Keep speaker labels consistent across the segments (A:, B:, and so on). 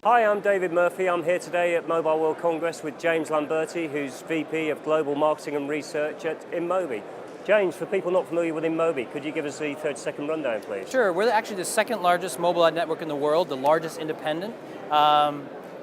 A: Hi, I'm David Murphy. I'm here today at Mobile World Congress with James Lamberti, who's VP of Global Marketing and Research at InMobi. James, for people not familiar with InMobi, could you give us the 30-second rundown, please?
B: Sure. We're actually the second largest mobile ad network in the world, the largest independent,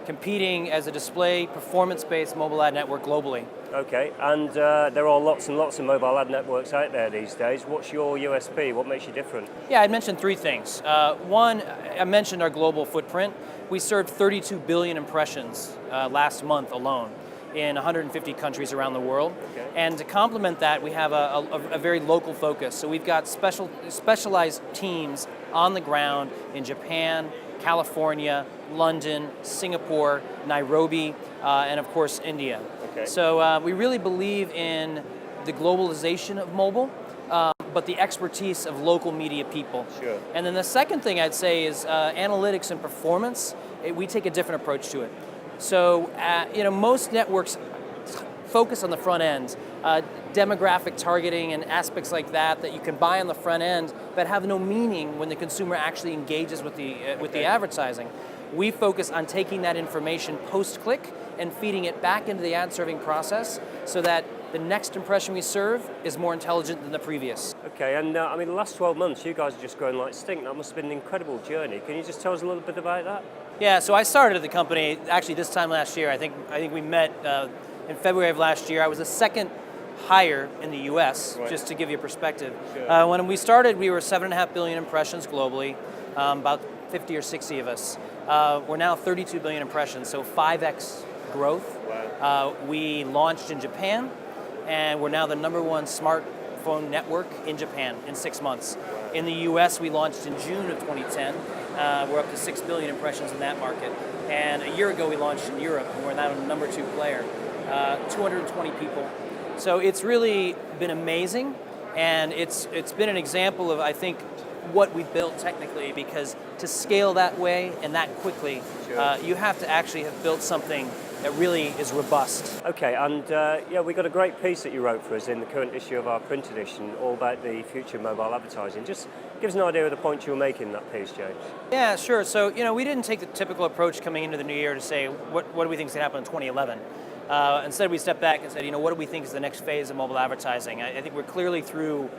B: competing as a display performance-based mobile ad network globally.
A: Okay, and there are lots and lots of mobile ad networks out there these days. What's your USP? What makes you different?
B: Yeah, I'd mentioned three things. One, I mentioned our global footprint. We served 32 billion impressions last month alone in 150 countries around the world.
A: Okay.
B: And to complement that, we have a very local focus. So we've got specialized teams on the ground in Japan, California, London, Singapore, Nairobi, and of course India.
A: Okay.
B: So we really believe in the globalization of mobile, but the expertise of local media people.
A: Sure.
B: And then the second thing I'd say is analytics and performance. We take a different approach to it. So most networks focus on the front end, demographic targeting and aspects like that you can buy on the front end that have no meaning when the consumer actually engages with the advertising. We focus on taking that information post-click and feeding it back into the ad serving process so that the next impression we serve is more intelligent than the previous.
A: Okay, and the last 12 months, you guys are just growing like stink. That must have been an incredible journey. Can you just tell us a little bit about that?
B: Yeah, so I started at the company actually this time last year. I think we met in February of last year. I was the second hire in the US,
A: right,
B: just to give you a perspective.
A: Sure.
B: When we started, we were 7.5 billion impressions globally, about 50 or 60 of us. We're now 32 billion impressions, so 5x growth.
A: Wow.
B: We launched in Japan, and we're now the #1 smartphone network in Japan in 6 months.
A: Wow.
B: In the US, we launched in June of 2010. We're up to 6 billion impressions in that market. And a year ago, we launched in Europe, and we're now the #2 player. 220 people. So it's really been amazing, and it's been an example of, I think, what we built technically, because to scale that way and that quickly,
A: Sure,
B: you have to actually have built something that really is robust.
A: Okay, and we got a great piece that you wrote for us in the current issue of our print edition, all about the future of mobile advertising. Just give us an idea of the point you were making in that piece, James.
B: Yeah, sure. So, we didn't take the typical approach coming into the new year to say, what do we think is going to happen in 2011? Instead, we stepped back and said, what do we think is the next phase of mobile advertising? I think we're clearly through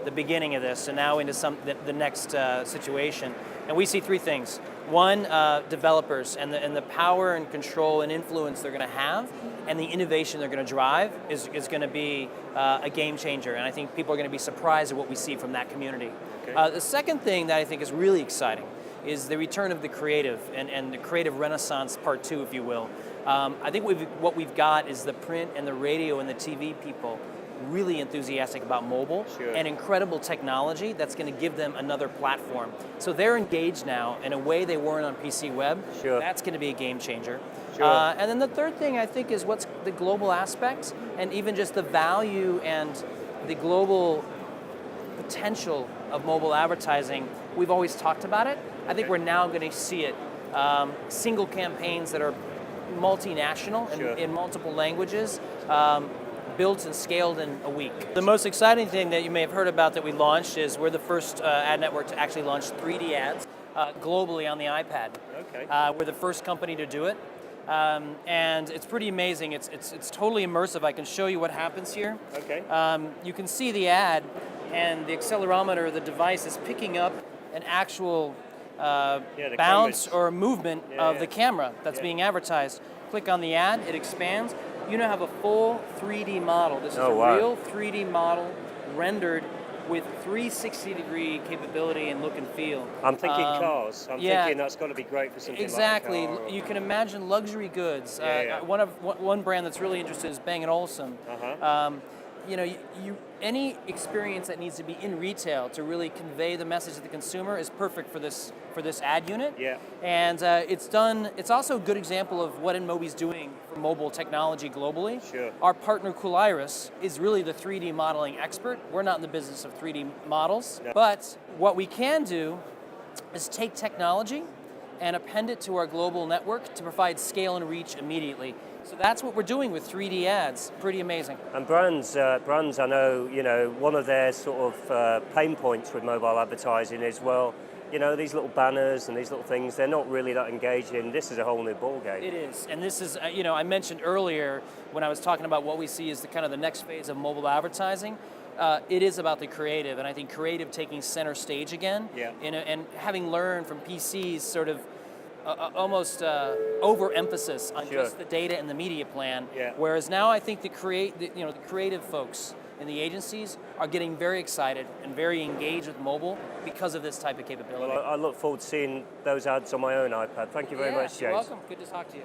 B: the beginning of this and now into the next situation. And we see three things. One, developers and the power and control and influence they're going to have, and the innovation they're going to drive is going to be a game changer. And I think people are going to be surprised at what we see from that community.
A: Okay.
B: The second thing that I think is really exciting is the return of the creative and the creative renaissance part 2, if you will. I think what we've got is the print and the radio and the TV people really enthusiastic about mobile.
A: Sure.
B: And incredible technology that's going to give them another platform. So they're engaged now in a way they weren't on PC web.
A: Sure.
B: That's going to be a game changer.
A: Sure.
B: And then the third thing I think is what's the global aspect, and even just the value and the global potential of mobile advertising. We've always talked about it. I think we're now going to see it. Single campaigns that are multinational
A: Sure,
B: in multiple languages. Built and scaled in a week. The most exciting thing that you may have heard about that we launched is we're the first ad network to actually launch 3D ads globally on the iPad.
A: Okay.
B: We're the first company to do it, and it's pretty amazing. It's totally immersive. I can show you what happens here.
A: Okay.
B: You can see the ad, and the accelerometer of the device is picking up an actual bounce or movement of the camera that's being advertised. Click on the ad, it expands. You now have a full 3D model. This is a real 3D model rendered with 360-degree capability and look and feel.
A: I'm thinking cars. I'm
B: yeah,
A: thinking that's got to be great for something
B: exactly.
A: like a car. Or...
B: You can imagine luxury goods. One brand that's really interested is Bang & Olufsen.
A: Uh-huh.
B: Any experience that needs to be in retail to really convey the message to the consumer is perfect for this ad unit.
A: Yeah.
B: And it's also a good example of what InMobi's doing for mobile technology globally.
A: Sure.
B: Our partner Cooliris is really the 3D modeling expert. We're not in the business of 3D models, but what we can do is take technology and append it to our global network to provide scale and reach immediately. So that's what we're doing with 3D ads. Pretty amazing.
A: And brands, I know, one of their sort of pain points with mobile advertising is, well, these little banners and these little things, they're not really that engaging. This is a whole new ballgame.
B: It is, and this is, I mentioned earlier when I was talking about what we see as the kind of the next phase of mobile advertising. It is about the creative, and I think creative taking center stage again.
A: Yeah.
B: And having learned from PC's sort of almost overemphasis on
A: Sure.
B: just the data and the media plan.
A: Yeah.
B: Whereas now I think the creative folks in the agencies are getting very excited and very engaged with mobile because of this type of capability.
A: Well, I look forward to seeing those ads on my own iPad. Thank you very much, James.
B: You're welcome. Good to talk to you.